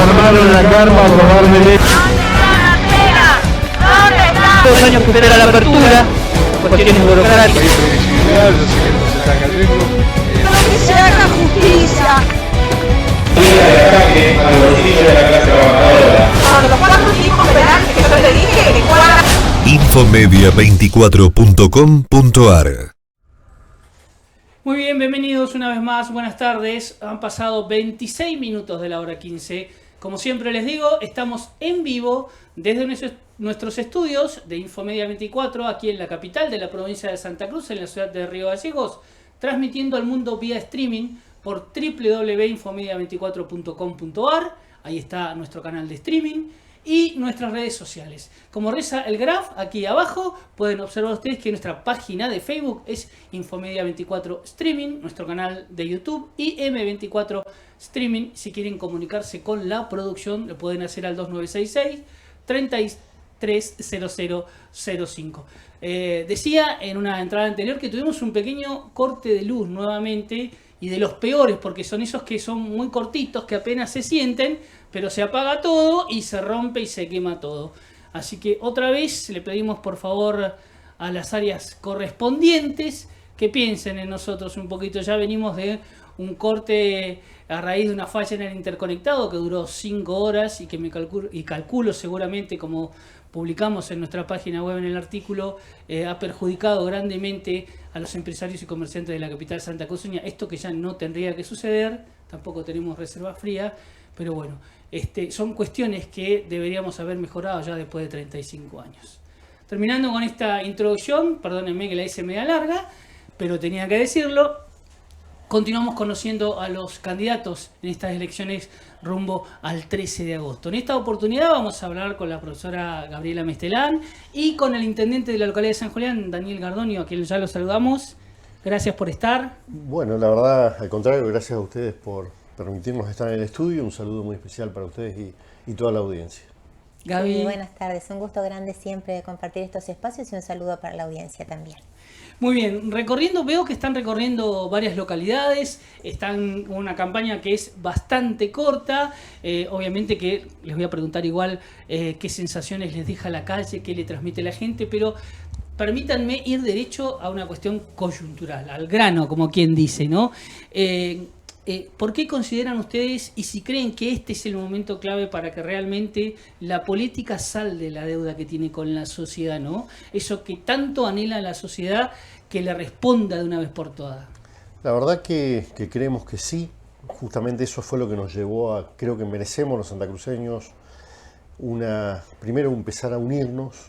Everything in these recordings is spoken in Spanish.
transformaron en la carpa a robarme leche. ¿Dónde está? 2 años que espera la apertura, cuestiones burocráticas. Hay previsibilidad, yo sé que no se está cayendo. Pero que se haga justicia. De ataque al bolsillo de la clase trabajadora. Con los 4 tipos penales que yo le dije, que cuadran. Infomedia24.com.ar. Muy bien, bienvenidos una vez más, buenas tardes. Han pasado 26 minutos de la hora 15. Como siempre les digo, estamos en vivo desde nuestros estudios de Infomedia 24, aquí en la capital de la provincia de Santa Cruz, en la ciudad de Río Gallegos, transmitiendo al mundo vía streaming por www.infomedia24.com.ar. Ahí está nuestro canal de streaming y nuestras redes sociales. Como reza el graph aquí abajo, pueden observar ustedes que nuestra página de Facebook es Infomedia24 Streaming, nuestro canal de YouTube y M24 Streaming. Si quieren comunicarse con la producción, lo pueden hacer al 2966-330005. Decía en una entrada anterior que tuvimos un pequeño corte de luz nuevamente, y de los peores, porque son esos que son muy cortitos, que apenas se sienten, pero se apaga todo y se rompe y se quema todo. Así que otra vez le pedimos por favor a las áreas correspondientes que piensen en nosotros un poquito. Ya venimos de un corte a raíz de una falla en el interconectado que duró 5 horas y que calculo seguramente, como publicamos en nuestra página web en el artículo, ha perjudicado grandemente a los empresarios y comerciantes de la capital santacruceña. Esto que ya no tendría que suceder, tampoco tenemos reserva fría, pero bueno, son cuestiones que deberíamos haber mejorado ya después de 35 años. Terminando con esta introducción, perdónenme que la hice media larga, pero tenía que decirlo. Continuamos conociendo a los candidatos en estas elecciones rumbo al 13 de agosto. En esta oportunidad vamos a hablar con la profesora Gabriela Mestelán y con el intendente de la localidad de San Julián, Daniel Gardonio, a quien ya lo saludamos. Gracias por estar. Bueno, la verdad, al contrario, gracias a ustedes por permitirnos estar en el estudio. Un saludo muy especial para ustedes y toda la audiencia. Gaby. Sí, buenas tardes, un gusto grande siempre compartir estos espacios y un saludo para la audiencia también. Muy bien, veo que están recorriendo varias localidades, están con una campaña que es bastante corta, obviamente que les voy a preguntar igual qué sensaciones les deja la calle, qué le transmite la gente, pero permítanme ir derecho a una cuestión coyuntural, al grano, como quien dice, ¿no? ¿Por qué consideran ustedes y si creen que este es el momento clave para que realmente la política salde la deuda que tiene con la sociedad, ¿no? Eso que tanto anhela la sociedad, que le responda de una vez por todas. La verdad que creemos que sí. Justamente eso fue lo que nos llevó a, creo que merecemos los santacruceños, primero empezar a unirnos,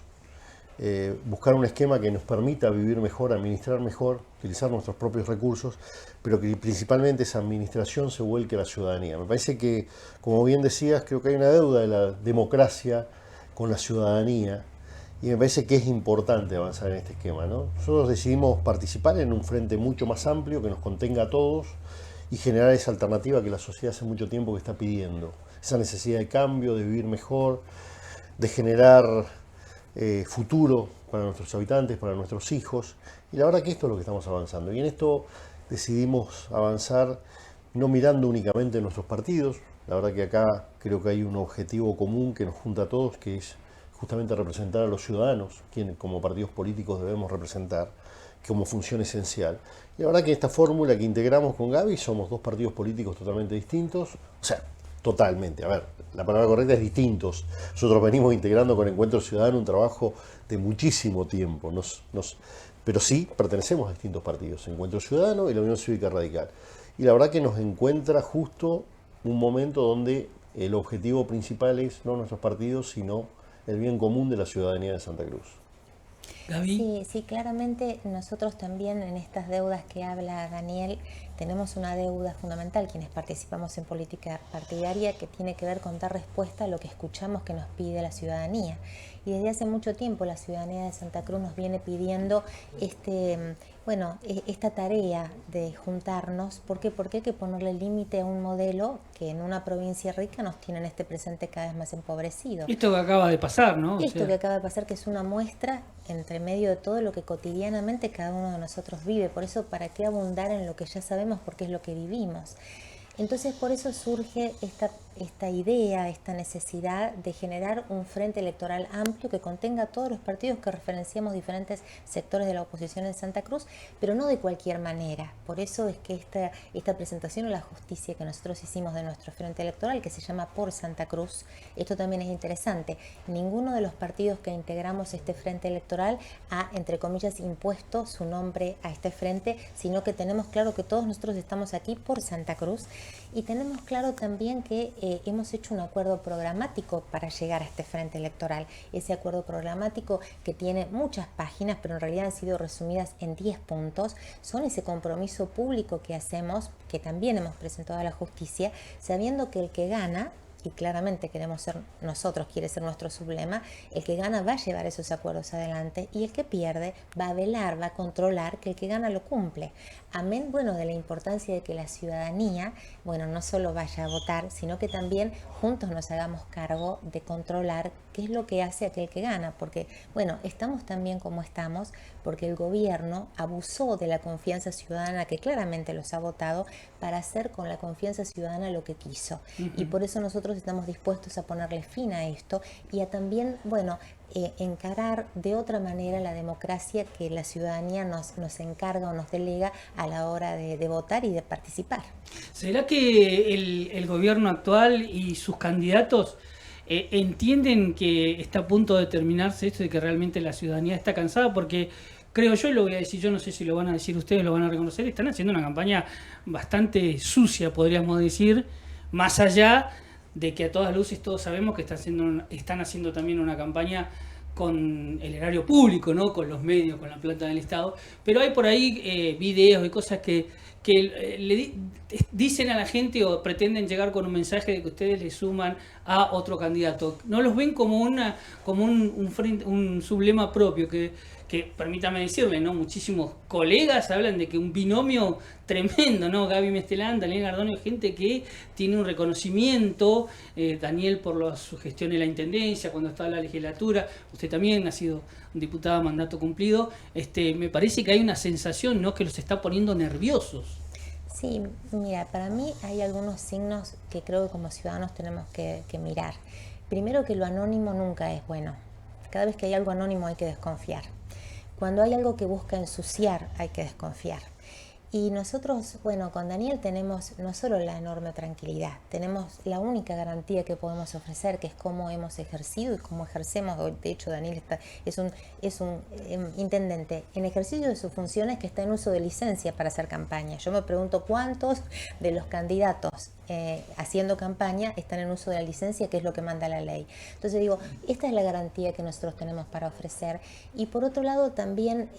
buscar un esquema que nos permita vivir mejor, administrar mejor, utilizar nuestros propios recursos, pero que principalmente esa administración se vuelque a la ciudadanía. Me parece que, como bien decías, creo que hay una deuda de la democracia con la ciudadanía y me parece que es importante avanzar en este esquema, ¿no? Nosotros decidimos participar en un frente mucho más amplio que nos contenga a todos y generar esa alternativa que la sociedad hace mucho tiempo que está pidiendo, esa necesidad de cambio, de vivir mejor, de generar futuro para nuestros habitantes, para nuestros hijos, y la verdad que esto es lo que estamos avanzando, y en esto decidimos avanzar no mirando únicamente nuestros partidos. La verdad que acá creo que hay un objetivo común que nos junta a todos, que es justamente representar a los ciudadanos, quienes como partidos políticos debemos representar como función esencial. Y la verdad que esta fórmula que integramos con Gaby, somos dos partidos políticos totalmente distintos, o sea, totalmente, a ver, la palabra correcta es distintos. Nosotros venimos integrando con Encuentro Ciudadano un trabajo de muchísimo tiempo, pero sí pertenecemos a distintos partidos, Encuentro Ciudadano y la Unión Cívica Radical. Y la verdad que nos encuentra justo un momento donde el objetivo principal es no nuestros partidos, sino el bien común de la ciudadanía de Santa Cruz. Gaby. Sí, claramente nosotros también en estas deudas que habla Daniel tenemos una deuda fundamental, quienes participamos en política partidaria, que tiene que ver con dar respuesta a lo que escuchamos que nos pide la ciudadanía. Y desde hace mucho tiempo la ciudadanía de Santa Cruz nos viene pidiendo esta tarea de juntarnos. ¿Por qué? Porque hay que ponerle límite a un modelo que en una provincia rica nos tiene en este presente cada vez más empobrecido. Esto que acaba de pasar, ¿no? Esto que acaba de pasar, que es una muestra entre medio de todo lo que cotidianamente cada uno de nosotros vive. Por eso, ¿para qué abundar en lo que ya sabemos? Porque es lo que vivimos. Entonces, por eso surge esta esta idea, esta necesidad de generar un frente electoral amplio que contenga a todos los partidos que referenciamos diferentes sectores de la oposición en Santa Cruz, pero no de cualquier manera. Por eso es que esta presentación a la justicia que nosotros hicimos de nuestro frente electoral, que se llama Por Santa Cruz, esto también es interesante. Ninguno de los partidos que integramos este frente electoral ha, entre comillas, impuesto su nombre a este frente, sino que tenemos claro que todos nosotros estamos aquí por Santa Cruz y tenemos claro también que hemos hecho un acuerdo programático para llegar a este frente electoral. Ese acuerdo programático, que tiene muchas páginas, pero en realidad han sido resumidas en 10 puntos, son ese compromiso público que hacemos, que también hemos presentado a la justicia, sabiendo que el que gana, y claramente queremos ser nosotros, quiere ser nuestro sublema, el que gana va a llevar esos acuerdos adelante y el que pierde va a velar, va a controlar que el que gana lo cumple. Amén, bueno, de la importancia de que la ciudadanía, bueno, no solo vaya a votar, sino que también juntos nos hagamos cargo de controlar qué es lo que hace aquel que gana, porque, bueno, estamos tan bien como estamos, porque el gobierno abusó de la confianza ciudadana que claramente los ha votado para hacer con la confianza ciudadana lo que quiso. Y por eso nosotros estamos dispuestos a ponerle fin a esto y a también, bueno, encarar de otra manera la democracia que la ciudadanía nos encarga o nos delega a la hora de votar y de participar. ¿Será que el gobierno actual y sus candidatos entienden que está a punto de terminarse esto, de que realmente la ciudadanía está cansada? Porque creo yo, y lo voy a decir yo, no sé si lo van a decir ustedes, lo van a reconocer, están haciendo una campaña bastante sucia, podríamos decir, más allá de que a todas luces todos sabemos que están haciendo también una campaña con el erario público, ¿no? Con los medios, con la plata del Estado, pero hay por ahí videos y cosas que dicen a la gente o pretenden llegar con un mensaje de que ustedes le suman a otro candidato. No los ven como un sublema propio, que permítame decirle, ¿no? Muchísimos colegas hablan de que un binomio tremendo, ¿no? Gaby Mestelán, Daniel Gardonio, gente que tiene un reconocimiento, Daniel por su gestión en la Intendencia, cuando estaba en la legislatura, usted también ha sido diputada mandato cumplido, me parece que hay una sensación, ¿no?, que los está poniendo nerviosos. Sí, mira, para mí hay algunos signos que creo que como ciudadanos tenemos que mirar. Primero, que lo anónimo nunca es bueno. Cada vez que hay algo anónimo hay que desconfiar. Cuando hay algo que busca ensuciar, hay que desconfiar. Y nosotros, bueno, con Daniel tenemos no solo la enorme tranquilidad, tenemos la única garantía que podemos ofrecer, que es cómo hemos ejercido y cómo ejercemos. De hecho, Daniel es un intendente en ejercicio de sus funciones que está en uso de licencia para hacer campaña. Yo me pregunto cuántos de los candidatos haciendo campaña están en uso de la licencia, que es lo que manda la ley. Entonces digo, esta es la garantía que nosotros tenemos para ofrecer. Y por otro lado también,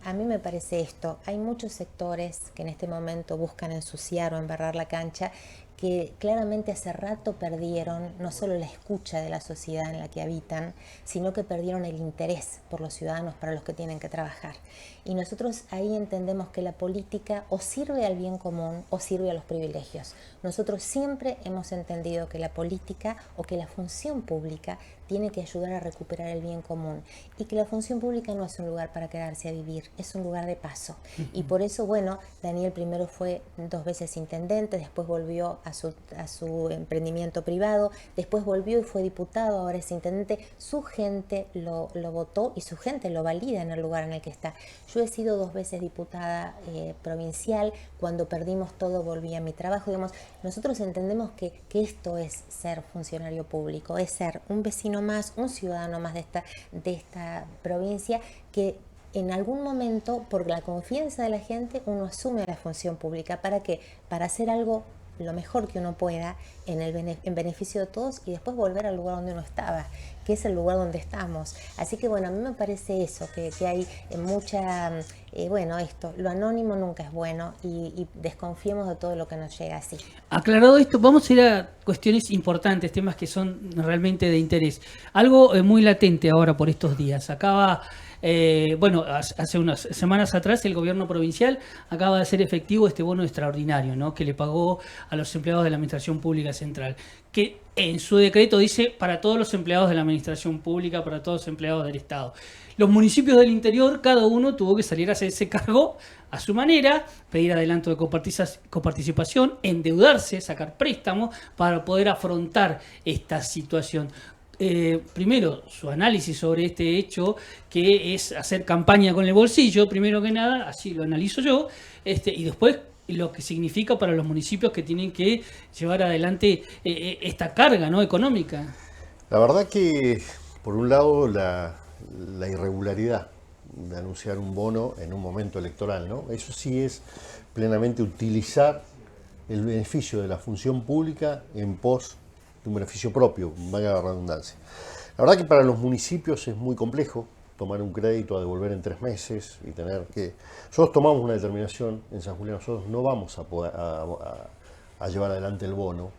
a mí me parece esto, hay muchos sectores que en este momento buscan ensuciar o embarrar la cancha, que claramente hace rato perdieron no solo la escucha de la sociedad en la que habitan, sino que perdieron el interés por los ciudadanos para los que tienen que trabajar. Y nosotros ahí entendemos que la política o sirve al bien común o sirve a los privilegios. Nosotros siempre hemos entendido que la política o que la función pública tiene que ayudar a recuperar el bien común y que la función pública no es un lugar para quedarse a vivir, es un lugar de paso. Y por eso, bueno, Daniel primero fue 2 veces intendente, después volvió a su emprendimiento privado, después volvió y fue diputado, ahora es intendente. Su gente lo votó y su gente lo valida en el lugar en el que está. Yo he sido 2 veces diputada provincial, cuando perdimos todo volví a mi trabajo. Digamos, nosotros entendemos que esto es ser funcionario público, es ser un vecino más, un ciudadano más de esta provincia, que en algún momento, por la confianza de la gente, uno asume la función pública. ¿Para qué? Para hacer algo lo mejor que uno pueda en beneficio de todos y después volver al lugar donde uno estaba, que es el lugar donde estamos. Así que bueno, a mí me parece eso, que hay mucha, esto, lo anónimo nunca es bueno y desconfiemos de todo lo que nos llega así. Aclarado esto, vamos a ir a cuestiones importantes, temas que son realmente de interés. Algo muy latente ahora por estos días. Acaba Bueno, hace unas semanas atrás el gobierno provincial acaba de hacer efectivo este bono extraordinario, ¿no? Que le pagó a los empleados de la Administración Pública Central, que en su decreto dice para todos los empleados de la Administración Pública, para todos los empleados del Estado. Los municipios del interior, cada uno tuvo que salir a hacerse cargo a su manera, pedir adelanto de coparticipación, endeudarse, sacar préstamos para poder afrontar esta situación. Primero, su análisis sobre este hecho, que es hacer campaña con el bolsillo, primero que nada, así lo analizo yo, y después lo que significa para los municipios que tienen que llevar adelante esta carga, ¿no?, económica. La verdad que, por un lado, la irregularidad de anunciar un bono en un momento electoral, ¿no? Eso sí es plenamente utilizar el beneficio de la función pública en pos de un beneficio propio, valga la redundancia. La verdad que para los municipios es muy complejo tomar un crédito a devolver en 3 meses y tener que... Nosotros tomamos una determinación en San Julián, nosotros no vamos a poder a llevar adelante el bono,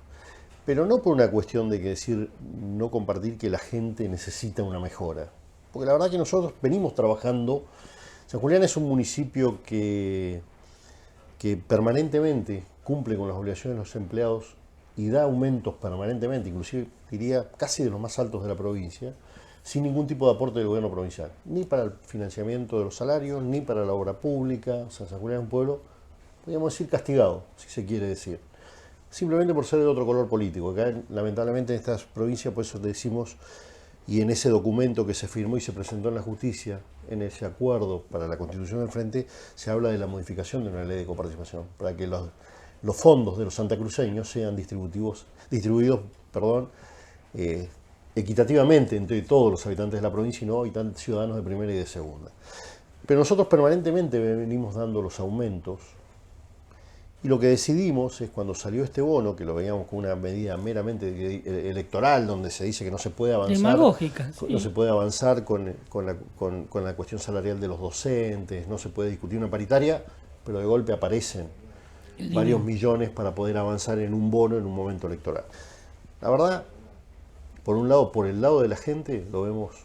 pero no por una cuestión de que decir, no compartir que la gente necesita una mejora. Porque la verdad que nosotros venimos trabajando. San Julián es un municipio que permanentemente cumple con las obligaciones de los empleados y da aumentos permanentemente, inclusive diría casi de los más altos de la provincia, sin ningún tipo de aporte del gobierno provincial, ni para el financiamiento de los salarios, ni para la obra pública. O sea, San Julián es un pueblo, podríamos decir, castigado, si se quiere decir, simplemente por ser de otro color político. Acá, lamentablemente, en estas provincias, por eso decimos, y en ese documento que se firmó y se presentó en la justicia, en ese acuerdo para la constitución del Frente, se habla de la modificación de una ley de coparticipación, para que los fondos de los santacruceños sean distribuidos equitativamente entre todos los habitantes de la provincia y no habitantes ciudadanos de primera y de segunda. Pero nosotros permanentemente venimos dando los aumentos. Y lo que decidimos es, cuando salió este bono, que lo veíamos como una medida meramente electoral, donde se dice que no se puede avanzar, demagógica, sí. No se puede avanzar con la cuestión salarial de los docentes, no se puede discutir una paritaria, pero de golpe aparecen varios millones para poder avanzar en un bono en un momento electoral. La verdad, por un lado, por el lado de la gente, lo vemos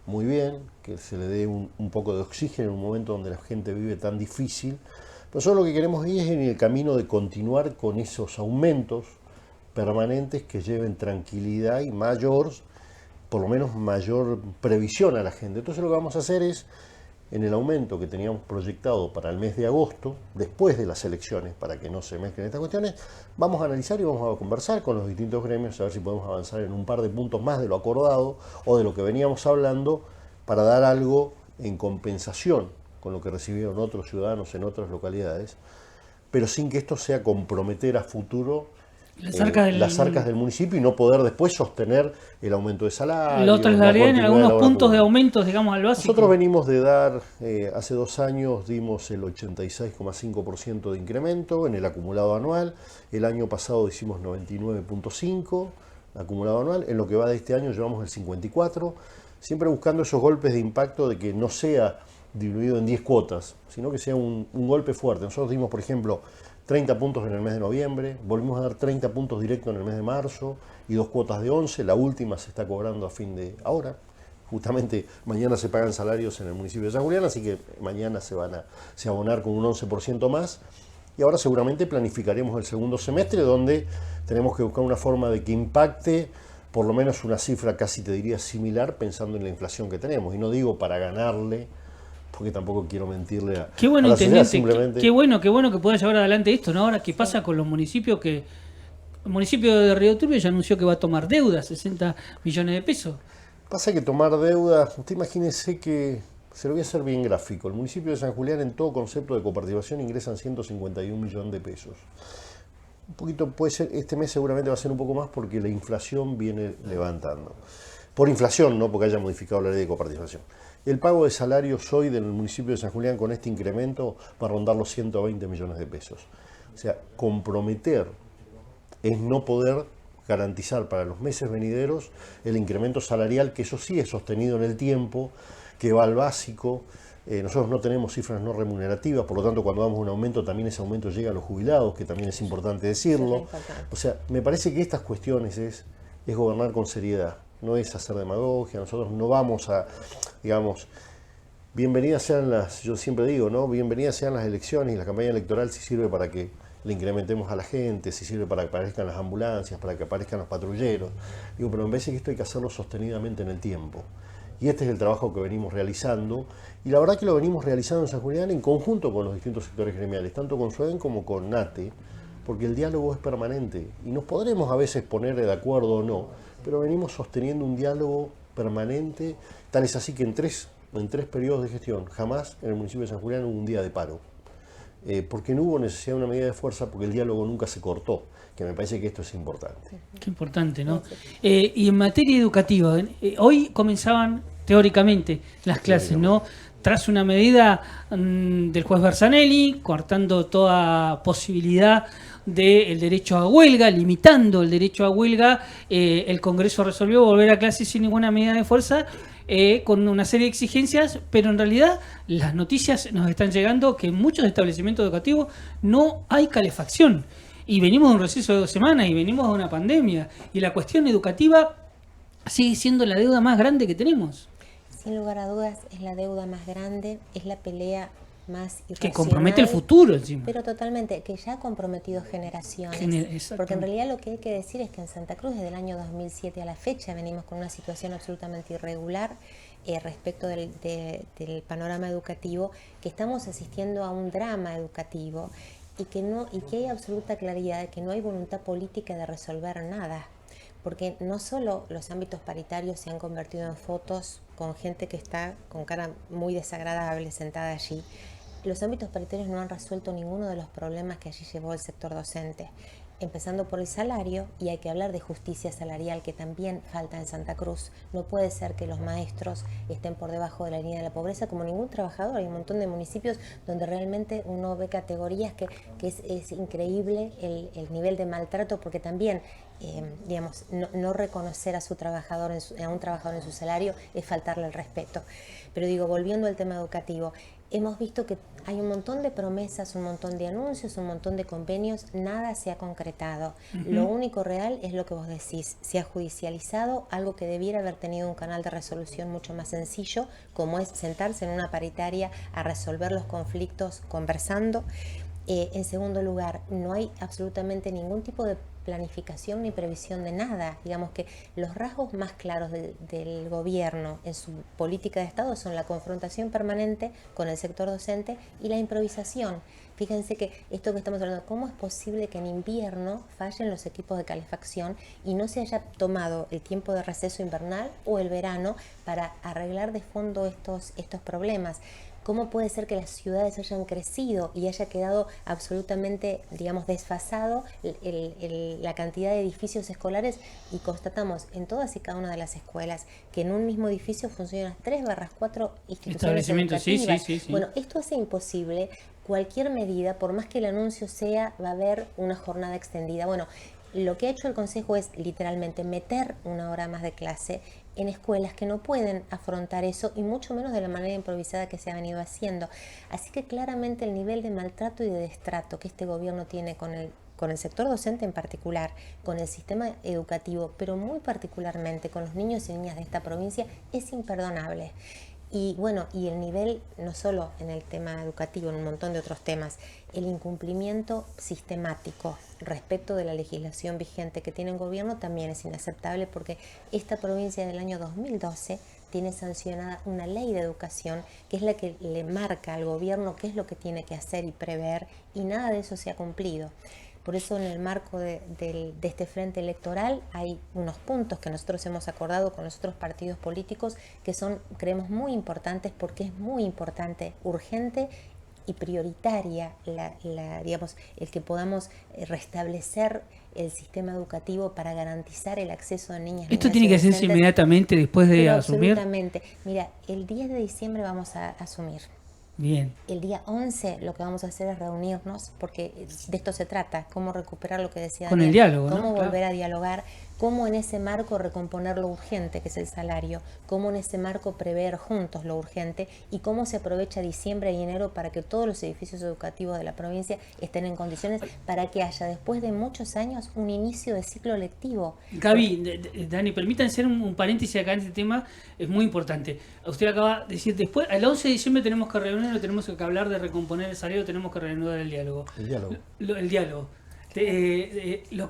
muy bien, que se le dé un poco de oxígeno en un momento donde la gente vive tan difícil. Nosotros lo que queremos ir es en el camino de continuar con esos aumentos permanentes que lleven tranquilidad y por lo menos mayor previsión a la gente. Entonces lo que vamos a hacer es, en el aumento que teníamos proyectado para el mes de agosto, después de las elecciones, para que no se mezclen estas cuestiones, vamos a analizar y vamos a conversar con los distintos gremios, a ver si podemos avanzar en un par de puntos más de lo acordado o de lo que veníamos hablando, para dar algo en compensación con lo que recibieron otros ciudadanos en otras localidades, pero sin que esto sea comprometer a futuro las arcas del municipio y no poder después sostener el aumento de salario. Lo trasladaría en algunos puntos de aumentos, digamos, al básico. Nosotros venimos de dar, hace 2 años dimos el 86,5% de incremento en el acumulado anual, el año pasado hicimos 99,5% acumulado anual, en lo que va de este año llevamos el 54%, siempre buscando esos golpes de impacto de que no sea dividido en 10 cuotas, sino que sea un golpe fuerte. Nosotros dimos, por ejemplo, 30 puntos en el mes de noviembre, volvimos a dar 30 puntos directos en el mes de marzo y 2 cuotas de 11, la última se está cobrando a fin de ahora. Justamente mañana se pagan salarios en el municipio de San Julián, así que mañana se van a abonar con un 11% más. Y ahora seguramente planificaremos el segundo semestre, donde tenemos que buscar una forma de que impacte por lo menos una cifra casi, te diría, similar, pensando en la inflación que tenemos. Y no digo para ganarle, porque tampoco quiero mentirle a Qué bueno, a la sociedad, intendente, simplemente... qué bueno que pueda llevar adelante esto, ¿no? Ahora, ¿qué pasa con los municipios el municipio de Río Turbio ya anunció que va a tomar deuda, 60 millones de pesos? Pasa que tomar deuda, usted imagínese que, se lo voy a hacer bien gráfico, el municipio de San Julián en todo concepto de coparticipación ingresan 151 millones de pesos. Un poquito puede ser, este mes seguramente va a ser un poco más porque la inflación viene levantando. Por inflación, no porque haya modificado la ley de coparticipación. El pago de salarios hoy del municipio de San Julián con este incremento va a rondar los 120 millones de pesos. O sea, comprometer es no poder garantizar para los meses venideros el incremento salarial, que eso sí es sostenido en el tiempo, que va al básico. Nosotros no tenemos cifras no remunerativas, por lo tanto cuando damos un aumento también ese aumento llega a los jubilados, que también es importante decirlo. O sea, me parece que estas cuestiones es gobernar con seriedad, no es hacer demagogia. Nosotros no vamos a, digamos, bienvenidas sean yo siempre digo, ¿no? Bienvenidas sean las elecciones y la campaña electoral si sirve para que le incrementemos a la gente, si sirve para que aparezcan las ambulancias, para que aparezcan los patrulleros. Digo, pero me parece que esto hay que hacerlo sostenidamente en el tiempo. Y este es el trabajo que venimos realizando, y la verdad que lo venimos realizando en San Julián en conjunto con los distintos sectores gremiales, tanto con SUEDEN como con NATE, porque el diálogo es permanente, y nos podremos a veces poner de acuerdo o no, pero venimos sosteniendo un diálogo permanente, tal es así que en tres periodos de gestión, jamás en el municipio de San Julián hubo un día de paro, porque no hubo necesidad de una medida de fuerza, porque el diálogo nunca se cortó, que me parece que esto es importante. Qué importante, ¿no? Y en materia educativa, hoy comenzaban teóricamente las clases, ¿no? Tras una medida del juez Berzanelli, cortando toda posibilidad del derecho a huelga, limitando el derecho a huelga, el Congreso resolvió volver a clases sin ninguna medida de fuerza, con una serie de exigencias, pero en realidad las noticias nos están llegando que en muchos establecimientos educativos no hay calefacción. Y venimos de un receso de 2 semanas y venimos de una pandemia. Y la cuestión educativa sigue siendo la deuda más grande que tenemos. Sin lugar a dudas, es la deuda más grande, es la pelea más irracional. Que compromete el futuro encima. Pero totalmente, que ya ha comprometido generaciones. Porque en realidad lo que hay que decir es que en Santa Cruz, desde el año 2007 a la fecha, venimos con una situación absolutamente irregular respecto del panorama educativo, que estamos asistiendo a un drama educativo y que hay absoluta claridad de que no hay voluntad política de resolver nada. Porque no solo los ámbitos paritarios se han convertido en fotos con gente que está con cara muy desagradable sentada allí, los ámbitos paritarios no han resuelto ninguno de los problemas que allí llevó el sector docente, empezando por el salario, y hay que hablar de justicia salarial que también falta en Santa Cruz. No puede ser que los maestros estén por debajo de la línea de la pobreza como ningún trabajador. Hay un montón de municipios donde realmente uno ve categorías que es increíble el nivel de maltrato, porque también no reconocer a un trabajador en su salario es faltarle el respeto. Pero digo, volviendo al tema educativo, hemos visto que hay un montón de promesas, un montón de anuncios, un montón de convenios, nada se ha concretado. Lo único real es lo que vos decís, se ha judicializado algo que debiera haber tenido un canal de resolución mucho más sencillo, como es sentarse en una paritaria a resolver los conflictos conversando. En segundo lugar, no hay absolutamente ningún tipo de planificación ni previsión de nada. Digamos que los rasgos más claros del gobierno en su política de Estado son la confrontación permanente con el sector docente y la improvisación. Fíjense que esto que estamos hablando, ¿cómo es posible que en invierno fallen los equipos de calefacción y no se haya tomado el tiempo de receso invernal o el verano para arreglar de fondo estos problemas? ¿Cómo puede ser que las ciudades hayan crecido y haya quedado absolutamente, desfasado la cantidad de edificios escolares? Y constatamos en todas y cada una de las escuelas que en un mismo edificio funcionan 3/4 instituciones educativas. Sí. Bueno, esto hace imposible cualquier medida, por más que el anuncio sea, va a haber una jornada extendida. Bueno, lo que ha hecho el Consejo es literalmente meter 1 hora más de clase en escuelas que no pueden afrontar eso, y mucho menos de la manera improvisada que se ha venido haciendo. Así que claramente el nivel de maltrato y de destrato que este gobierno tiene con el sector docente en particular, con el sistema educativo, pero muy particularmente con los niños y niñas de esta provincia, es imperdonable. Y bueno, y el nivel, no solo en el tema educativo, en un montón de otros temas, el incumplimiento sistemático respecto de la legislación vigente que tiene el gobierno también es inaceptable, porque esta provincia del año 2012 tiene sancionada una ley de educación que es la que le marca al gobierno qué es lo que tiene que hacer y prever, y nada de eso se ha cumplido. Por eso en el marco de este frente electoral hay unos puntos que nosotros hemos acordado con los otros partidos políticos que son, creemos, muy importantes, porque es muy importante, urgente y prioritaria el que podamos restablecer el sistema educativo para garantizar el acceso de niñas. ¿Esto tiene que hacerse inmediatamente después de asumir? Absolutamente. Mira, el 10 de diciembre vamos a asumir. Bien. El día 11 lo que vamos a hacer es reunirnos, porque de esto se trata, cómo recuperar lo que decía con Daniel, el diálogo, cómo ¿no? volver a dialogar cómo en ese marco recomponer lo urgente, que es el salario, cómo en ese marco prever juntos lo urgente y cómo se aprovecha diciembre y enero para que todos los edificios educativos de la provincia estén en condiciones para que haya después de muchos años un inicio de ciclo lectivo. Gaby, Dani, permítanme hacer un paréntesis acá en este tema, es muy importante. Usted acaba de decir, después, al 11 de diciembre tenemos que reunirnos, tenemos que hablar de recomponer el salario, tenemos que reanudar el diálogo. El diálogo. Lo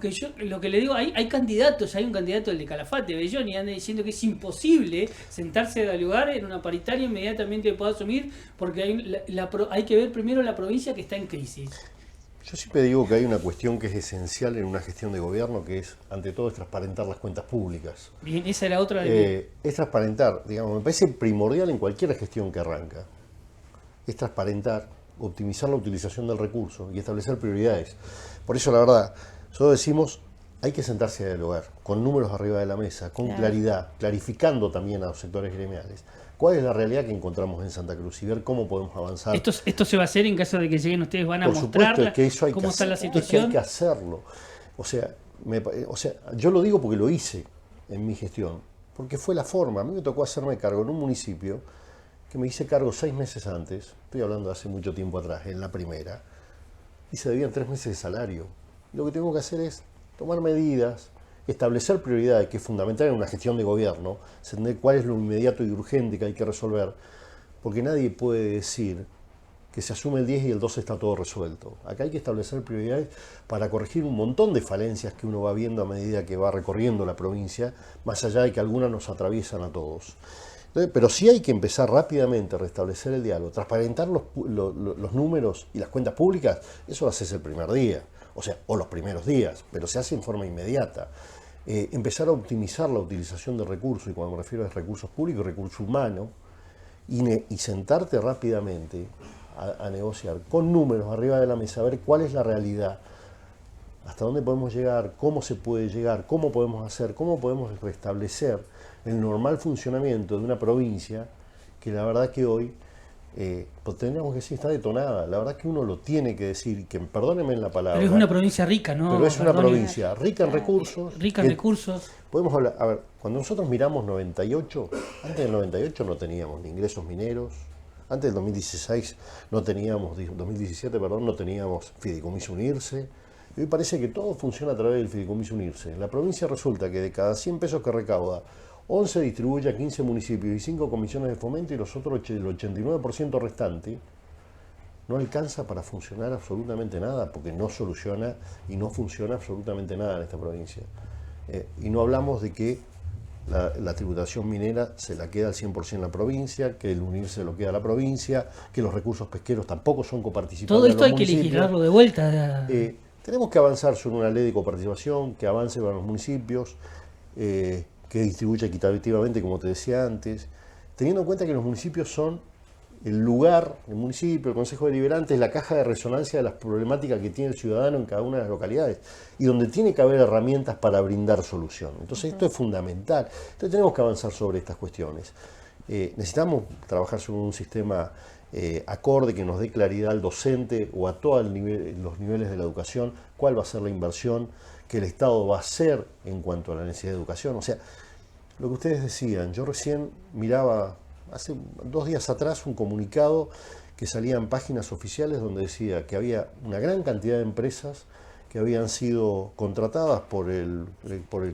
que le digo, hay candidatos, hay un candidato, el de Calafate, Belloni, anda diciendo que es imposible sentarse a dialogar en una paritaria inmediatamente pueda asumir, porque hay que ver primero la provincia que está en crisis. Yo siempre digo que hay una cuestión que es esencial en una gestión de gobierno, que es, ante todo, es transparentar las cuentas públicas. Bien, esa era otra. Es transparentar, digamos, me parece primordial en cualquier gestión que arranca. Es transparentar, optimizar la utilización del recurso y establecer prioridades. Por eso, la verdad, nosotros decimos, hay que sentarse a dialogar, con números arriba de la mesa, con claridad, clarificando también a los sectores gremiales cuál es la realidad que encontramos en Santa Cruz y ver cómo podemos avanzar. Esto se va a hacer en caso de que lleguen ustedes, van a mostrar cómo está la situación. Hay que hacerlo. O sea, yo lo digo porque lo hice en mi gestión, porque fue la forma. A mí me tocó hacerme cargo en un municipio que me hice cargo 6 meses antes, estoy hablando de hace mucho tiempo atrás, en la primera, y se debían 3 meses de salario. Lo que tengo que hacer es tomar medidas, establecer prioridades, que es fundamental en una gestión de gobierno, entender cuál es lo inmediato y urgente que hay que resolver, porque nadie puede decir que se asume el 10 y el 12 está todo resuelto. Acá hay que establecer prioridades para corregir un montón de falencias que uno va viendo a medida que va recorriendo la provincia, más allá de que algunas nos atraviesan a todos. Entonces, pero sí hay que empezar rápidamente a restablecer el diálogo, transparentar los números y las cuentas públicas, eso lo haces el primer día, o los primeros días, pero se hace en forma inmediata. Empezar a optimizar la utilización de recursos, y cuando me refiero a recursos públicos, recursos humanos, y sentarte rápidamente a negociar con números arriba de la mesa, a ver cuál es la realidad, hasta dónde podemos llegar, cómo se puede llegar, cómo podemos hacer, cómo podemos restablecer el normal funcionamiento de una provincia que la verdad que hoy, pues tendríamos que decir, está detonada. La verdad que uno lo tiene que decir, que perdónenme en la palabra. Pero es una provincia rica, ¿no? Pero es una provincia rica en recursos. Rica en recursos. Podemos hablar, a ver, cuando nosotros miramos 98, antes del 98 no teníamos ni ingresos mineros, antes del 2016 no teníamos, 2017, perdón, no teníamos Fideicomiso Unirse. Y hoy parece que todo funciona a través del Fideicomiso Unirse. La provincia resulta que de cada 100 pesos que recauda, 11 distribuye a 15 municipios y 5 comisiones de fomento, y los otros, el 89% restante, no alcanza para funcionar absolutamente nada, porque no soluciona y no funciona absolutamente nada en esta provincia. Y no hablamos de que la tributación minera se la queda al 100% la provincia, que el unirse lo queda a la provincia, que los recursos pesqueros tampoco son coparticipables. Todo esto hay que legislarlo de vuelta. Tenemos que avanzar sobre una ley de coparticipación que avance para los municipios, que distribuya equitativamente, como te decía antes, teniendo en cuenta que los municipios son el lugar, el municipio, el Consejo Deliberante, es la caja de resonancia de las problemáticas que tiene el ciudadano en cada una de las localidades y donde tiene que haber herramientas para brindar solución. Entonces esto es fundamental. Entonces tenemos que avanzar sobre estas cuestiones. Necesitamos trabajar sobre un sistema acorde que nos dé claridad al docente o a todos los niveles de la educación, cuál va a ser la inversión que el Estado va a hacer en cuanto a la necesidad de educación. O sea, lo que ustedes decían, yo recién miraba hace 2 días atrás un comunicado que salía en páginas oficiales donde decía que había una gran cantidad de empresas que habían sido contratadas por el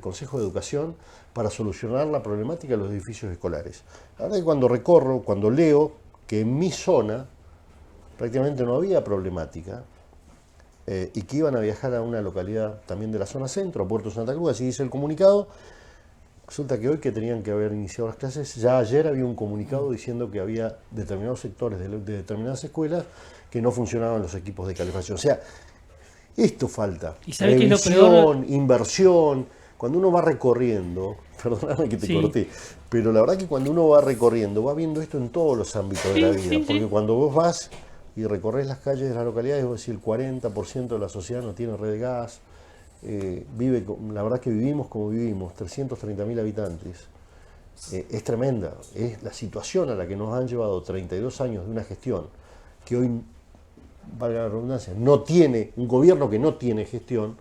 Consejo de Educación para solucionar la problemática de los edificios escolares. La verdad es que cuando recorro, cuando leo que en mi zona prácticamente no había problemática, y que iban a viajar a una localidad también de la zona centro, a Puerto Santa Cruz, así dice el comunicado. Resulta que hoy, que tenían que haber iniciado las clases, ya ayer había un comunicado diciendo que había determinados sectores de determinadas escuelas que no funcionaban los equipos de calefacción. O sea, esto falta. ¿Y sabe qué es lo peor? Inversión. Cuando uno va recorriendo, perdóname que te corté, pero la verdad que cuando uno va recorriendo, va viendo esto en todos los ámbitos de la vida, porque cuando vos vas y recorres las calles de las localidades, vos decís, el 40% de la sociedad no tiene red de gas, la verdad que vivimos como vivimos, 330.000 habitantes, es tremenda, es la situación a la que nos han llevado 32 años de una gestión que hoy, valga la redundancia, no tiene, un gobierno que no tiene gestión,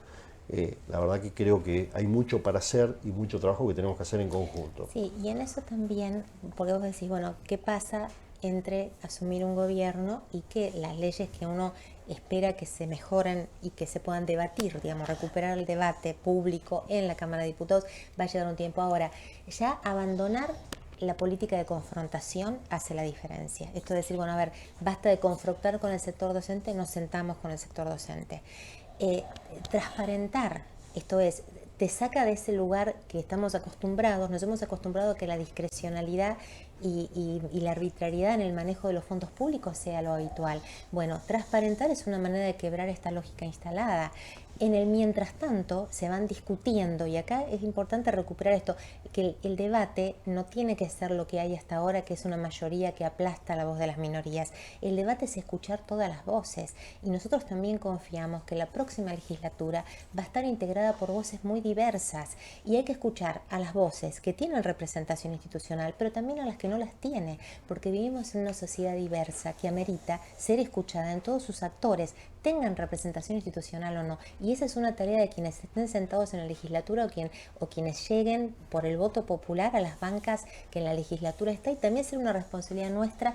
la verdad que creo que hay mucho para hacer y mucho trabajo que tenemos que hacer en conjunto. Sí, y en eso también, porque vos decís, bueno, ¿qué pasa entre asumir un gobierno y que las leyes que uno espera que se mejoren y que se puedan debatir, digamos, recuperar el debate público en la Cámara de Diputados, va a llegar un tiempo? Ahora, ya abandonar la política de confrontación hace la diferencia. Esto es decir, bueno, a ver, basta de confrontar con el sector docente, nos sentamos con el sector docente. Transparentar, esto es, te saca de ese lugar que estamos acostumbrados, nos hemos acostumbrado a que la discrecionalidad y la arbitrariedad en el manejo de los fondos públicos sea lo habitual. Bueno, transparentar es una manera de quebrar esta lógica instalada. En el mientras tanto se van discutiendo, y acá es importante recuperar esto, que el debate no tiene que ser lo que hay hasta ahora, que es una mayoría que aplasta la voz de las minorías. El debate es escuchar todas las voces, y nosotros también confiamos que la próxima legislatura va a estar integrada por voces muy diversas, y hay que escuchar a las voces que tienen representación institucional, pero también a las que no las tiene, porque vivimos en una sociedad diversa que amerita ser escuchada en todos sus actores, tengan representación institucional o no. Y esa es una tarea de quienes estén sentados en la legislatura o quienes lleguen por el voto popular a las bancas que en la legislatura está, y también ser una responsabilidad nuestra,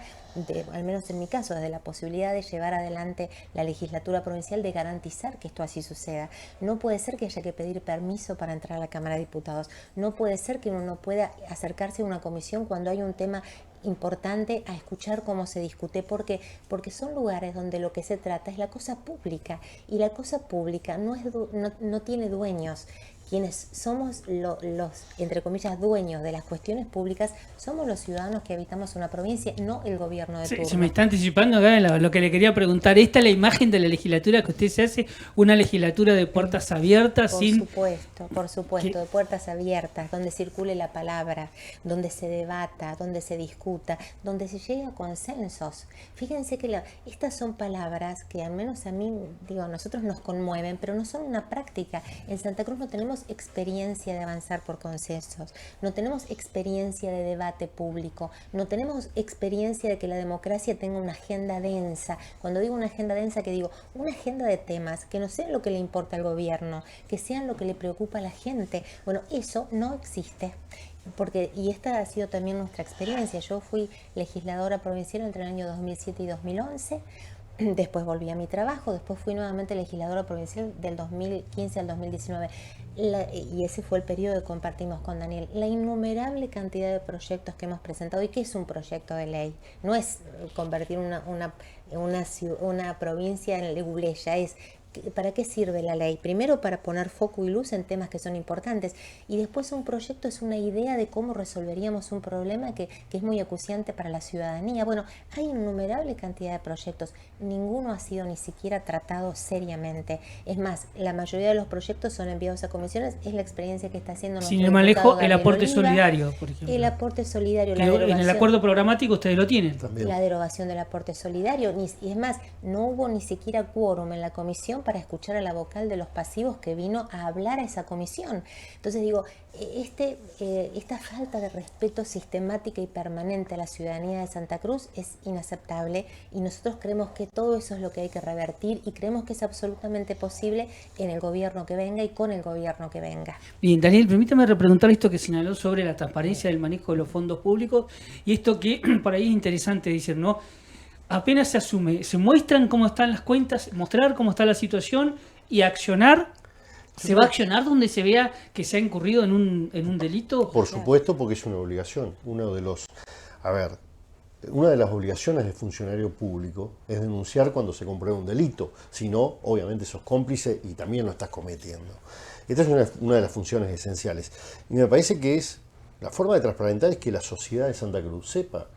al menos en mi caso, desde la posibilidad de llevar adelante la legislatura provincial, de garantizar que esto así suceda. No puede ser que haya que pedir permiso para entrar a la Cámara de Diputados. No puede ser que uno no pueda acercarse a una comisión cuando hay un tema importante a escuchar cómo se discute, porque son lugares donde lo que se trata es la cosa pública, y la cosa pública no tiene dueños. Quienes somos los, entre comillas, dueños de las cuestiones públicas somos los ciudadanos que habitamos una provincia, no el gobierno de turno. Se me está anticipando acá lo que le quería preguntar. ¿Esta es la imagen de la legislatura que usted se hace? ¿Una legislatura de puertas abiertas? Por supuesto, de puertas abiertas, donde circule la palabra, donde se debata, donde se discuta, donde se llegue a consensos. Fíjense que estas son palabras que al menos a mí, digo, a nosotros nos conmueven, pero no son una práctica. En Santa Cruz no tenemos experiencia de avanzar por consensos, no tenemos experiencia de debate público, no tenemos experiencia de que la democracia tenga una agenda densa. Cuando digo una agenda densa, que digo una agenda de temas que no sean lo que le importa al gobierno, que sean lo que le preocupa a la gente. Bueno, eso no existe. Y esta ha sido también nuestra experiencia. Yo fui legisladora provincial entre el año 2007 y 2011. Después volví a mi trabajo, después fui nuevamente legisladora provincial del 2015 al 2019. Y ese fue el periodo que compartimos con Daniel. La innumerable cantidad de proyectos que hemos presentado. ¿Y qué es un proyecto de ley? No es convertir una provincia en Leguleya, es ¿para qué sirve la ley? Primero, para poner foco y luz en temas que son importantes, y después un proyecto es una idea de cómo resolveríamos un problema que es muy acuciante para la ciudadanía. Bueno, hay innumerable cantidad de proyectos, ninguno ha sido ni siquiera tratado seriamente. Es más, la mayoría de los proyectos son enviados a comisiones, es la experiencia que está haciendo nuestro Sin manejo, el aporte Oliva, solidario, por ejemplo. El aporte solidario, en el acuerdo programático ustedes lo tienen. También. La derogación del aporte solidario, y es más, no hubo ni siquiera quórum en la comisión para escuchar a la vocal de los pasivos que vino a hablar a esa comisión. Entonces digo, esta falta de respeto sistemática y permanente a la ciudadanía de Santa Cruz es inaceptable, y nosotros creemos que todo eso es lo que hay que revertir, y creemos que es absolutamente posible en el gobierno que venga y con el gobierno que venga. Bien, Daniel, permítame repreguntar esto que señaló sobre la transparencia del manejo de los fondos públicos, y esto que por ahí es interesante decir, ¿no? Apenas se asume, se muestran cómo están las cuentas, mostrar cómo está la situación y accionar. ¿Se va a accionar donde se vea que se ha incurrido en un delito? Por supuesto, porque es una obligación. Una de las obligaciones del funcionario público es denunciar cuando se comprueba un delito. Si no, obviamente sos cómplice y también lo estás cometiendo. Esta es una de las funciones esenciales. Y me parece que la forma de transparentar es que la sociedad de Santa Cruz sepa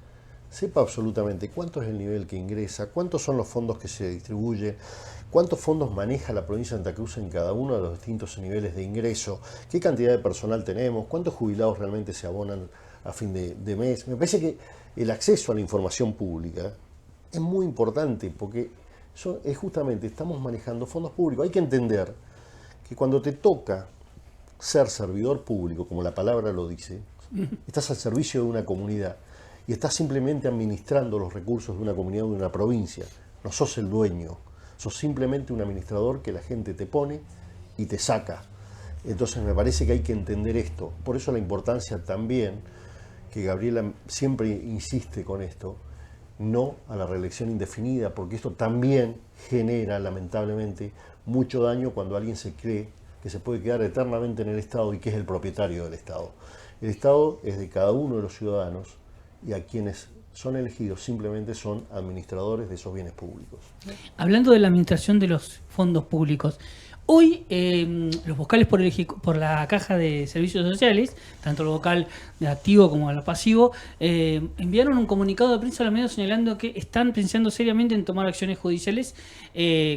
absolutamente cuánto es el nivel que ingresa, cuántos son los fondos que se distribuyen, cuántos fondos maneja la provincia de Santa Cruz en cada uno de los distintos niveles de ingreso, qué cantidad de personal tenemos, cuántos jubilados realmente se abonan a fin de mes. Me parece que el acceso a la información pública es muy importante, porque justamente estamos manejando fondos públicos. Hay que entender que cuando te toca ser servidor público, como la palabra lo dice, estás al servicio de una comunidad y estás simplemente administrando los recursos de una comunidad o de una provincia. No sos el dueño, sos simplemente un administrador que la gente te pone y te saca. Entonces me parece que hay que entender esto. Por eso la importancia también, que Gabriela siempre insiste con esto, no a la reelección indefinida, porque esto también genera, lamentablemente, mucho daño cuando alguien se cree que se puede quedar eternamente en el Estado y que es el propietario del Estado. El Estado es de cada uno de los ciudadanos y a quienes son elegidos simplemente son administradores de esos bienes públicos. Hablando de la administración de los fondos públicos, hoy los vocales por la Caja de Servicios Sociales, tanto el vocal de activo como el pasivo, enviaron un comunicado de prensa a los medios señalando que están pensando seriamente en tomar acciones judiciales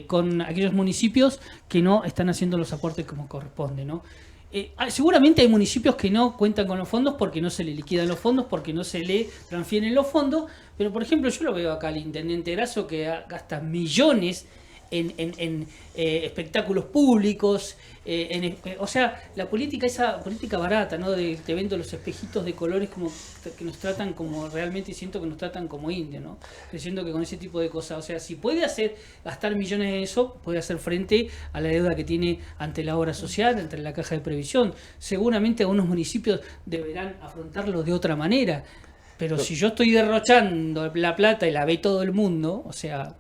con aquellos municipios que no están haciendo los aportes como corresponde, ¿no? Seguramente hay municipios que no cuentan con los fondos porque no se le liquidan los fondos, porque no se le transfieren los fondos, pero por ejemplo yo lo veo acá al intendente Erazo que gasta millones en espectáculos públicos, o sea, la política, esa política barata, ¿no? Te vendo los espejitos de colores como que nos tratan como, realmente siento que nos tratan como indios, ¿no? Creyendo que con ese tipo de cosas, o sea, si puede gastar millones en eso, puede hacer frente a la deuda que tiene ante la obra social, ante la caja de previsión. Seguramente algunos municipios deberán afrontarlo de otra manera, pero si yo estoy derrochando la plata y la ve todo el mundo, o sea,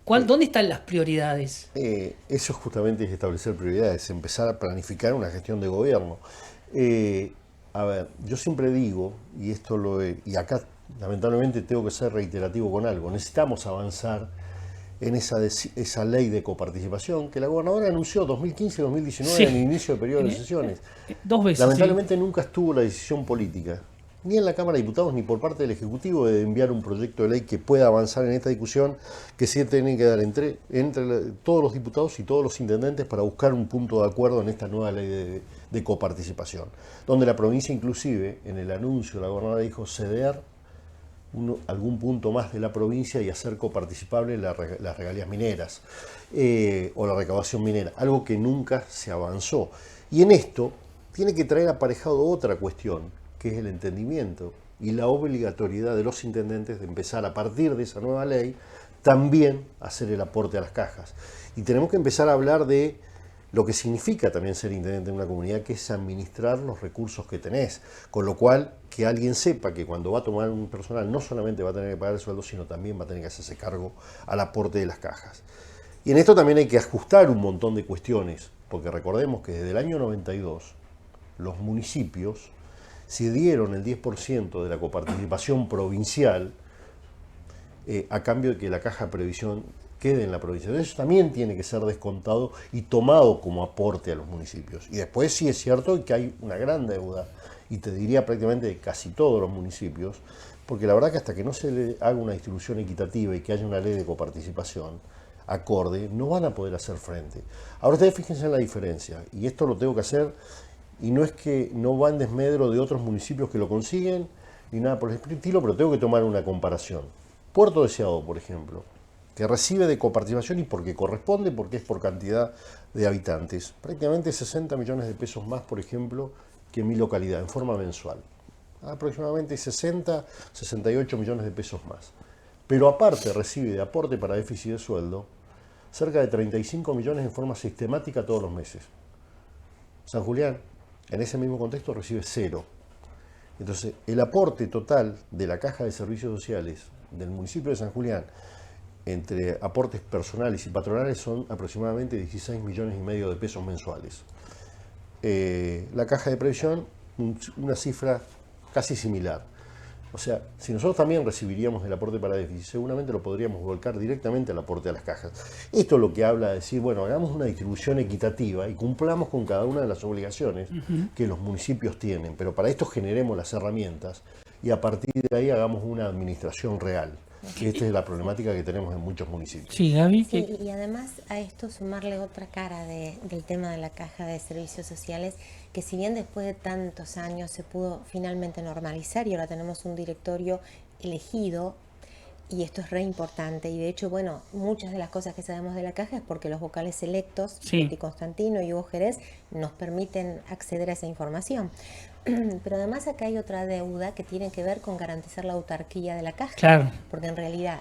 ¿dónde están las prioridades? Eso justamente es establecer prioridades, empezar a planificar una gestión de gobierno. A ver, yo siempre digo, y acá lamentablemente tengo que ser reiterativo con algo, necesitamos avanzar en esa ley de coparticipación que la gobernadora anunció 2015-2019 Sí. en el inicio del periodo de sesiones. 2 veces. Lamentablemente nunca estuvo la decisión política, ni en la Cámara de Diputados ni por parte del Ejecutivo, de enviar un proyecto de ley que pueda avanzar en esta discusión que se tiene que dar entre todos los diputados y todos los intendentes para buscar un punto de acuerdo en esta nueva ley de coparticipación, donde la provincia inclusive, en el anuncio, la gobernadora dijo ceder algún punto más de la provincia y hacer coparticipable las regalías mineras o la recaudación minera, algo que nunca se avanzó. Y en esto tiene que traer aparejado otra cuestión, que es el entendimiento y la obligatoriedad de los intendentes de empezar a partir de esa nueva ley también a hacer el aporte a las cajas. Y tenemos que empezar a hablar de lo que significa también ser intendente en una comunidad, que es administrar los recursos que tenés. Con lo cual, que alguien sepa que cuando va a tomar un personal no solamente va a tener que pagar el sueldo, sino también va a tener que hacerse cargo al aporte de las cajas. Y en esto también hay que ajustar un montón de cuestiones, porque recordemos que desde el año 92 los municipios se dieron el 10% de la coparticipación provincial a cambio de que la caja de previsión quede en la provincia. Entonces, eso también tiene que ser descontado y tomado como aporte a los municipios. Y después sí es cierto que hay una gran deuda, y te diría prácticamente de casi todos los municipios, porque la verdad que hasta que no se le haga una distribución equitativa y que haya una ley de coparticipación acorde, no van a poder hacer frente. Ahora ustedes fíjense en la diferencia, y esto lo tengo que hacer. Y no es que no va en desmedro de otros municipios que lo consiguen, ni nada por el estilo, pero tengo que tomar una comparación. Puerto Deseado, por ejemplo, que recibe de coparticipación y porque corresponde, porque es por cantidad de habitantes, prácticamente 60 millones de pesos más, por ejemplo, que en mi localidad, en forma mensual. Aproximadamente 68 millones de pesos más. Pero aparte recibe de aporte para déficit de sueldo cerca de 35 millones en forma sistemática todos los meses. San Julián, en ese mismo contexto, recibe 0. Entonces, el aporte total de la Caja de Servicios Sociales del municipio de San Julián, entre aportes personales y patronales, son aproximadamente 16 millones y medio de pesos mensuales. La Caja de Previsión, una cifra casi similar. O sea, si nosotros también recibiríamos el aporte para déficit, seguramente lo podríamos volcar directamente al aporte a las cajas. Esto es lo que habla de decir, bueno, hagamos una distribución equitativa y cumplamos con cada una de las obligaciones que los municipios tienen, pero para esto generemos las herramientas y a partir de ahí hagamos una administración real. Que esta es la problemática que tenemos en muchos municipios. Sí, Gaby. Sí, y además a esto sumarle otra cara del tema de la Caja de Servicios Sociales, que si bien después de tantos años se pudo finalmente normalizar y ahora tenemos un directorio elegido, y esto es re importante, y de hecho, bueno, muchas de las cosas que sabemos de la Caja es porque los vocales electos, Betty Constantino y Hugo Jerez, nos permiten acceder a esa información. Pero además acá hay otra deuda que tiene que ver con garantizar la autarquía de la Caja. Claro. Porque en realidad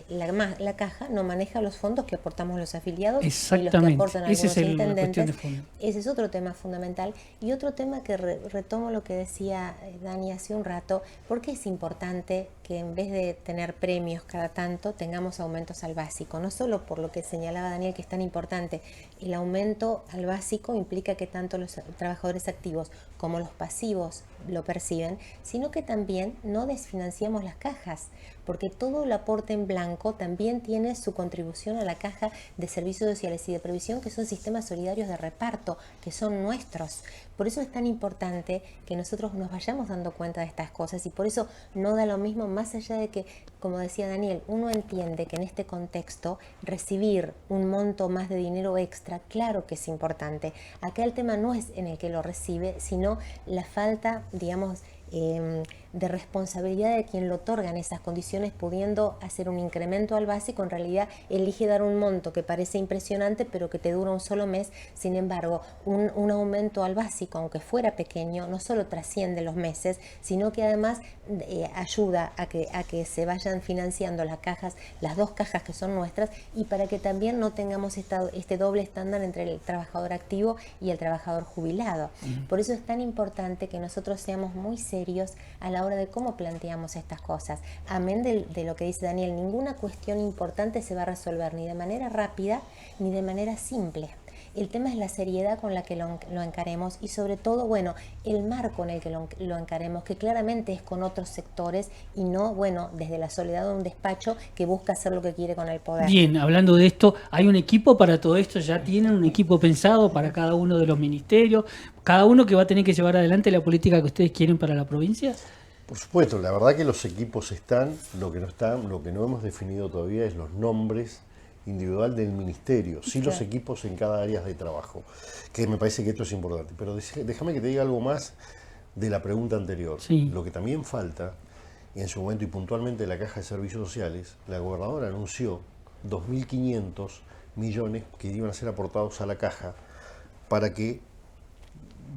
la caja no maneja los fondos que aportamos los afiliados y los que Exactamente, aportan ese algunos es la cuestión intendentes. de fondo. Ese es otro tema fundamental. Y otro tema que retomo lo que decía Dani hace un rato, porque es importante que en vez de tener premios cada tanto, tengamos aumentos al básico. No solo por lo que señalaba Daniel, que es tan importante, el aumento al básico implica que tanto los trabajadores activos como los pasivos lo perciben, sino que también no desfinanciamos las cajas, porque todo el aporte en blanco también tiene su contribución a la caja de servicios sociales y de previsión, que son sistemas solidarios de reparto, que son nuestros. Por eso es tan importante que nosotros nos vayamos dando cuenta de estas cosas, y por eso no da lo mismo, más allá de que, como decía Daniel, uno entiende que en este contexto recibir un monto más de dinero extra, claro que es importante. Acá el tema no es en el que lo recibe, sino la falta, digamos, de responsabilidad de quien lo otorga en esas condiciones, pudiendo hacer un incremento al básico. En realidad elige dar un monto que parece impresionante pero que te dura un solo mes. Sin embargo, un aumento al básico, aunque fuera pequeño, no solo trasciende los meses, sino que además ayuda a que se vayan financiando las dos cajas que son nuestras, y para que también no tengamos este doble estándar entre el trabajador activo y el trabajador jubilado. Por eso es tan importante que nosotros seamos muy serios a la hora de cómo planteamos estas cosas. Amén de lo que dice Daniel, ninguna cuestión importante se va a resolver ni de manera rápida ni de manera simple. El tema es la seriedad con la que lo encaremos, y sobre todo, bueno, el marco en el que lo encaremos, que claramente es con otros sectores y no, bueno, desde la soledad de un despacho que busca hacer lo que quiere con el poder. Bien, hablando de esto, ¿hay un equipo para todo esto? ¿Ya tienen un equipo pensado para cada uno de los ministerios? ¿Cada uno que va a tener que llevar adelante la política que ustedes quieren para la provincia? Por supuesto, la verdad que los equipos están, lo que no hemos definido todavía es los nombres individual del ministerio, sí los equipos en cada área de trabajo, que me parece que esto es importante. Pero déjame que te diga algo más de la pregunta anterior. Sí. Lo que también falta, y en su momento y puntualmente la Caja de Servicios Sociales, la gobernadora anunció 2.500 millones que iban a ser aportados a la caja para que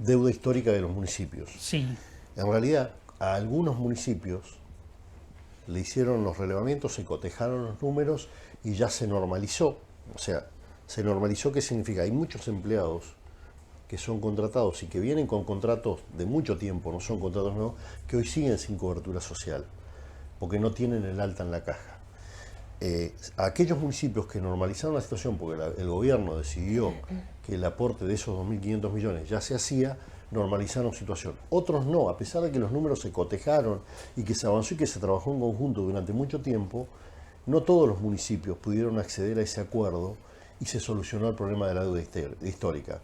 deuda histórica de los municipios. Sí. En realidad, a algunos municipios le hicieron los relevamientos, se cotejaron los números y ya se normalizó. O sea, se normalizó, ¿qué significa? Hay muchos empleados que son contratados y que vienen con contratos de mucho tiempo, no son contratos nuevos, que hoy siguen sin cobertura social, porque no tienen el alta en la caja. Aquellos municipios que normalizaron la situación, porque el gobierno decidió que el aporte de esos 2.500 millones ya se hacía, normalizaron situación. Otros no, a pesar de que los números se cotejaron y que se avanzó y que se trabajó en conjunto durante mucho tiempo, no todos los municipios pudieron acceder a ese acuerdo y se solucionó el problema de la deuda histórica.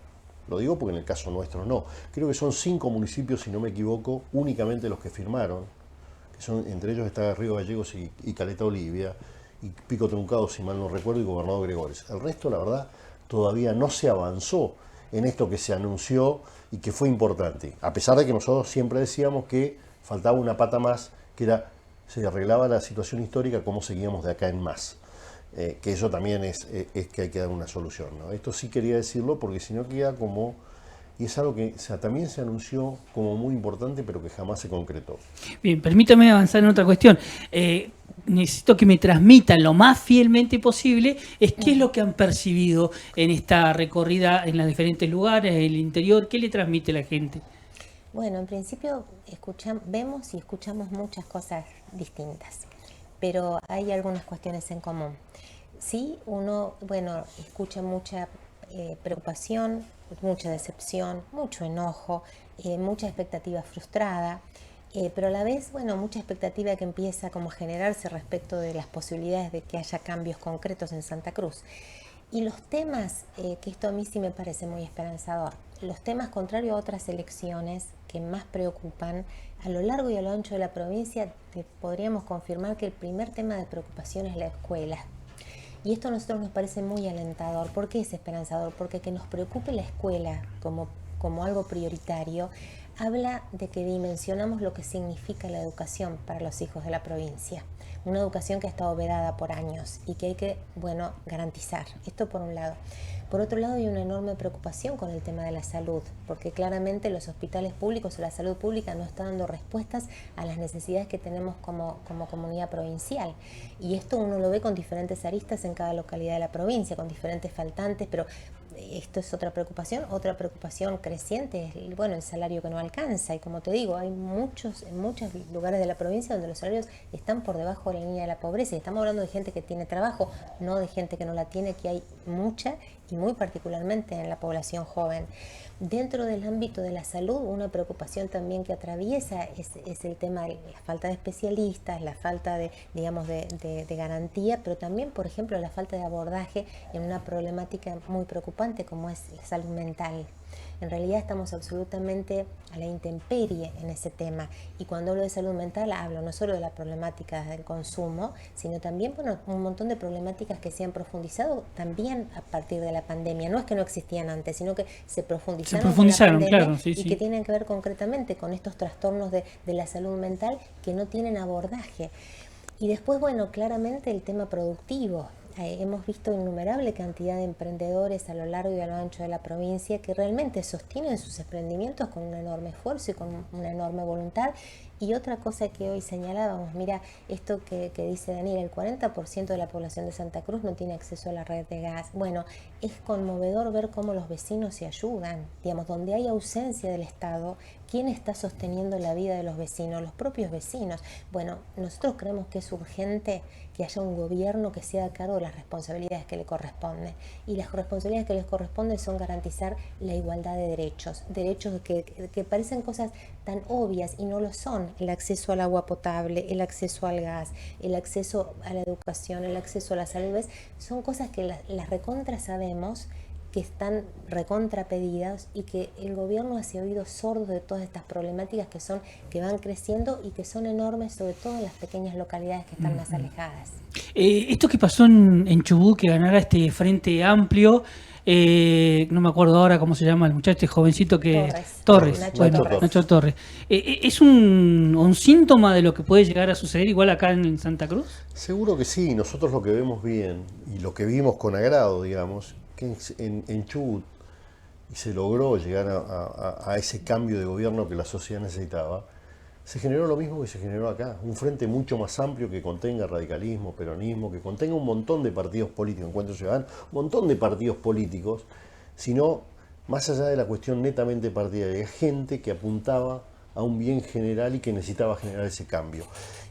Lo digo porque en el caso nuestro no. Creo que son 5 municipios, si no me equivoco, únicamente los que firmaron, que son, entre ellos está Río Gallegos y Caleta Olivia, y Pico Truncado, si mal no recuerdo, y Gobernador Gregores. El resto, la verdad, todavía no se avanzó en esto que se anunció y que fue importante, a pesar de que nosotros siempre decíamos que faltaba una pata más, que era, se arreglaba la situación histórica, cómo seguíamos de acá en más. Que eso también es que hay que dar una solución, ¿no? Esto sí quería decirlo porque si no queda como, y es algo que también se anunció como muy importante, pero que jamás se concretó. Bien, permítame avanzar en otra cuestión. Necesito que me transmitan lo más fielmente posible qué es lo que han percibido en esta recorrida en los diferentes lugares, en el interior, qué le transmite la gente. Bueno, en principio vemos y escuchamos muchas cosas distintas, pero hay algunas cuestiones en común. Sí, uno, bueno, escucha mucha preocupación, mucha decepción, mucho enojo, mucha expectativa frustrada, pero a la vez, bueno, mucha expectativa que empieza como a generarse respecto de las posibilidades de que haya cambios concretos en Santa Cruz. Y los temas, que esto a mí sí me parece muy esperanzador, los temas contrarios a otras elecciones que más preocupan a lo largo y a lo ancho de la provincia, podríamos confirmar que el primer tema de preocupación es la escuela. Y esto a nosotros nos parece muy alentador. ¿Por qué es esperanzador? Porque que nos preocupe la escuela como algo prioritario habla de que dimensionamos lo que significa la educación para los hijos de la provincia. Una educación que ha estado vedada por años y que hay que, bueno, garantizar. Esto por un lado. Por otro lado, hay una enorme preocupación con el tema de la salud, porque claramente los hospitales públicos o la salud pública no está dando respuestas a las necesidades que tenemos como comunidad provincial. Y esto uno lo ve con diferentes aristas en cada localidad de la provincia, con diferentes faltantes, pero esto es otra preocupación creciente es, bueno, el salario que no alcanza. Y como te digo, hay en muchos lugares de la provincia donde los salarios están por debajo de la línea de la pobreza. Y estamos hablando de gente que tiene trabajo, no de gente que no la tiene, que hay mucha, y muy particularmente en la población joven. Dentro del ámbito de la salud, una preocupación también que atraviesa es el tema de la falta de especialistas, la falta de, digamos, de garantía, pero también, por ejemplo, la falta de abordaje en una problemática muy preocupante como es la salud mental. En realidad estamos absolutamente a la intemperie en ese tema, y cuando hablo de salud mental hablo no solo de la problemática del consumo, sino también, bueno, un montón de problemáticas que se han profundizado también a partir de la pandemia. No es que no existían antes, sino que se profundizaron con la pandemia, claro, sí, y que tienen que ver concretamente con estos trastornos de la salud mental que no tienen abordaje. Y después, bueno, claramente el tema productivo. Hemos visto innumerable cantidad de emprendedores a lo largo y a lo ancho de la provincia que realmente sostienen sus emprendimientos con un enorme esfuerzo y con una enorme voluntad. Y otra cosa que hoy señalábamos, mira, esto que dice Daniel, el 40% de la población de Santa Cruz no tiene acceso a la red de gas. Bueno, es conmovedor ver cómo los vecinos se ayudan. Digamos, donde hay ausencia del Estado, ¿quién está sosteniendo la vida de los vecinos? Los propios vecinos. Bueno, nosotros creemos que es urgente que haya un gobierno que se haga cargo de las responsabilidades que le corresponden. Y las responsabilidades que les corresponden son garantizar la igualdad de derechos. Derechos que parecen cosas tan obvias y no lo son. El acceso al agua potable, el acceso al gas, el acceso a la educación, el acceso a la salud. ¿Ves? Son cosas que las recontra sabemos, que están recontra pedidas, y que el gobierno hace oídos sordos de todas estas problemáticas que van creciendo y que son enormes, sobre todo en las pequeñas localidades que están más alejadas. Esto que pasó en Chubut, que ganara este Frente Amplio, no me acuerdo ahora cómo se llama el muchacho, este jovencito que... Torres. Nacho Torres. ¿Es un síntoma de lo que puede llegar a suceder igual acá en Santa Cruz? Seguro que sí. Nosotros lo que vemos bien, y lo que vimos con agrado, digamos, que en Chubut y se logró llegar a ese cambio de gobierno que la sociedad necesitaba, se generó lo mismo que se generó acá, un frente mucho más amplio que contenga radicalismo, peronismo, que contenga un montón de partidos políticos, Encuentro Ciudadano, un montón de partidos políticos, sino más allá de la cuestión netamente partidaria, gente que apuntaba a un bien general y que necesitaba generar ese cambio.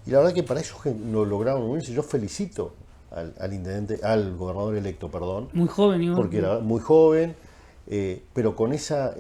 Y la verdad que para eso lo lograron unirse. Yo felicito al gobernador electo, perdón. Muy joven, igual. Porque era muy joven, pero con esa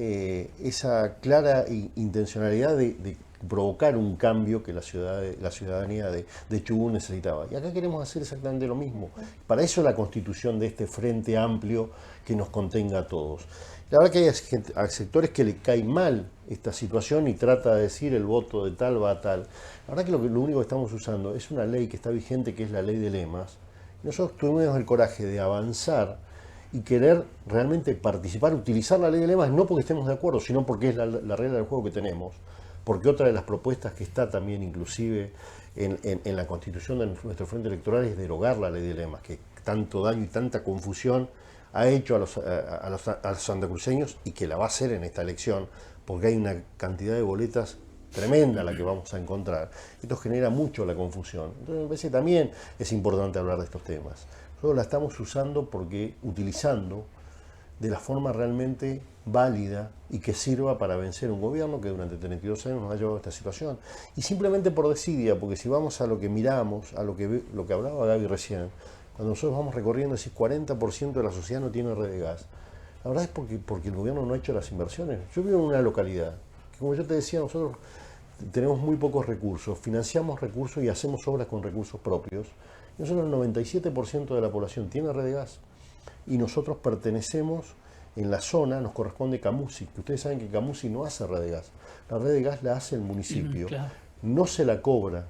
clara intencionalidad de provocar un cambio que la ciudadanía de Chubut necesitaba. Y acá queremos hacer exactamente lo mismo. Para eso la constitución de este frente amplio que nos contenga a todos. La verdad que hay sectores que le cae mal esta situación y trata de decir el voto de tal va a tal. La verdad que lo único que estamos usando es una ley que está vigente, que es la ley de lemas. Nosotros tuvimos el coraje de avanzar y querer realmente participar, utilizar la ley de lemas, no porque estemos de acuerdo, sino porque es la regla del juego que tenemos. Porque otra de las propuestas que está también inclusive en la constitución de nuestro frente electoral es derogar la ley de lemas, que tanto daño y tanta confusión ha hecho a los santacruceños, y que la va a hacer en esta elección, porque hay una cantidad de boletas tremenda la que vamos a encontrar. Esto genera mucho la confusión. Entonces me parece que también es importante hablar de estos temas. Nosotros la estamos utilizando de la forma realmente válida y que sirva para vencer un gobierno que durante 32 años nos ha llevado a esta situación. Y simplemente por desidia, porque si vamos a lo que miramos, a lo que hablaba Gaby recién, cuando nosotros vamos recorriendo ese 40% de la sociedad no tiene red de gas, la verdad es porque el gobierno no ha hecho las inversiones. Yo vivo en una localidad que, como yo te decía, nosotros tenemos muy pocos recursos, financiamos recursos y hacemos obras con recursos propios. Y nosotros el 97% de la población tiene red de gas, y nosotros pertenecemos en la zona, nos corresponde Camusi, que ustedes saben que Camusi no hace red de gas. La red de gas la hace el municipio, claro. No se la cobra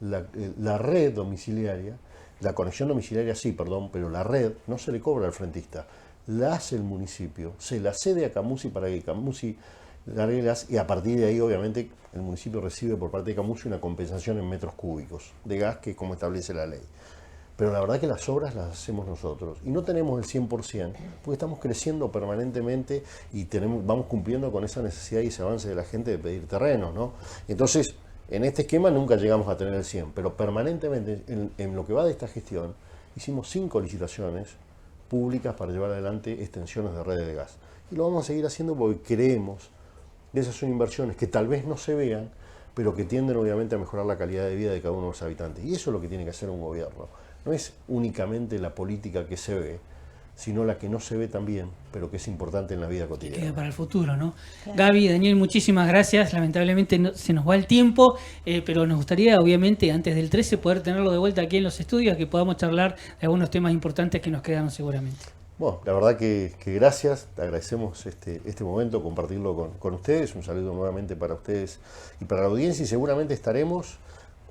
la red domiciliaria, la conexión domiciliaria sí, perdón, pero la red no se le cobra al frentista, la hace el municipio, se la cede a Camusi para que Camusi largue el gas, y a partir de ahí, obviamente, el municipio recibe por parte de Camusi una compensación en metros cúbicos de gas, que es como establece la ley. Pero la verdad que las obras las hacemos nosotros y no tenemos el 100% porque estamos creciendo permanentemente y vamos cumpliendo con esa necesidad y ese avance de la gente de pedir terrenos, ¿no? Entonces, en este esquema nunca llegamos a tener el 100%, pero permanentemente en lo que va de esta gestión hicimos 5 licitaciones públicas para llevar adelante extensiones de redes de gas. Y lo vamos a seguir haciendo porque creemos que esas son inversiones que tal vez no se vean, pero que tienden obviamente a mejorar la calidad de vida de cada uno de los habitantes. Y eso es lo que tiene que hacer un gobierno. No es únicamente la política que se ve, sino la que no se ve también, pero que es importante en la vida cotidiana. Queda para el futuro, ¿no? Claro. Gaby, Daniel, muchísimas gracias. Lamentablemente se nos va el tiempo, pero nos gustaría, obviamente, antes del 13 poder tenerlo de vuelta aquí en los estudios, que podamos charlar de algunos temas importantes que nos quedaron seguramente. Bueno, la verdad que gracias, te agradecemos este momento, compartirlo con ustedes. Un saludo nuevamente para ustedes y para la audiencia, y seguramente estaremos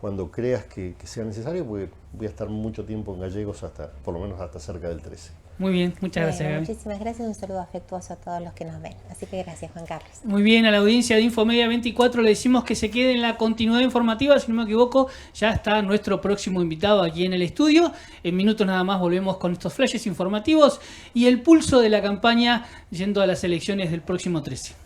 cuando creas que sea necesario, porque voy a estar mucho tiempo en Gallegos, por lo menos hasta cerca del 13. Muy bien, muchas gracias, Gaby. Muchísimas gracias, un saludo afectuoso a todos los que nos ven. Así que gracias, Juan Carlos. Muy bien, a la audiencia de Infomedia 24 le decimos que se quede en la continuidad informativa. Si no me equivoco, ya está nuestro próximo invitado aquí en el estudio. En minutos nada más volvemos con estos flashes informativos y el pulso de la campaña yendo a las elecciones del próximo 13.